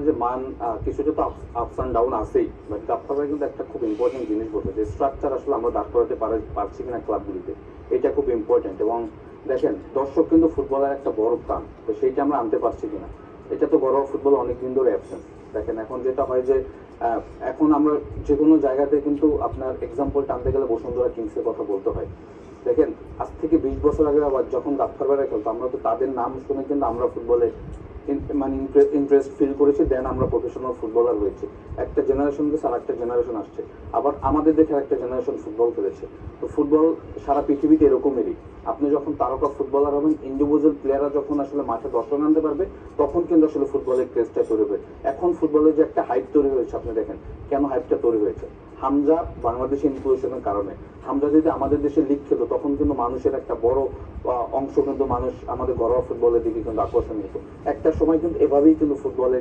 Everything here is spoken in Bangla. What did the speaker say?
যে মান কিছুটা তো আপস অ্যান্ড ডাউন আছেই, বাট আপনারা কিন্তু একটা খুব ইম্পর্টেন্ট জিনিস বলতে যে স্ট্রাকচার আসলে আমরা দাঁড় করাতে পারছি কিনা ক্লাবগুলিতে, এটা খুব ইম্পর্টেন্ট। এবং দেখেন দর্শক কিন্তু ফুটবলের একটা বড় প্রাণ, তো সেইটা আমরা আনতে পারছি কিনা। এটা তো ঘরোয়া ফুটবল অনেকদিন ধরে অ্যাবসেন্স। দেখেন এখন যেটা হয় যে এখন আমরা যে কোনো জায়গাতে কিন্তু আপনার এক্সাম্পল টানতে গেলে বসুন্ধরা কিংসের কথা বলতে হয়। দেখেন আজ থেকে 20 বছর আগে আবার যখন গাফফারবারা খেলতো, আমরা তো তাদের নাম শুনে কিন্তু আমরা ফুটবলে মানে ইন্টারেস্ট ফিল করেছি, দেন আমরা প্রফেশনাল ফুটবলার হয়েছি। একটা জেনারেশন গেছে আর একটা জেনারেশন আসছে, আবার আমাদের দেখে একটা জেনারেশন ফুটবল খেলেছে। তো ফুটবল সারা পৃথিবীতে এরকমই। আপনি যখন তারকা ফুটবলার হবেন, ইন্ডিভিজুয়াল প্লেয়াররা যখন আসলে মাঠে দর্শক আনতে পারবে, তখন কিন্তু আসলে ফুটবলের ক্রেজটা তৈরি হবে। এখন ফুটবলের যে একটা হাইপ তৈরি হয়েছে, আপনি দেখেন কেন হাইপটা তৈরি হয়েছে। হামজা বাংলাদেশে ইনক্লুশনের কারণে। হামজা যদি আমাদের দেশে লিগ খেতো, তখন কিন্তু মানুষের একটা বড় অংশ কিন্তু মানুষ আমাদের ঘরোয়া ফুটবলের দিকে কিন্তু আকর্ষণ হতো। একটা সময় কিন্তু এভাবেই কিন্তু ফুটবলের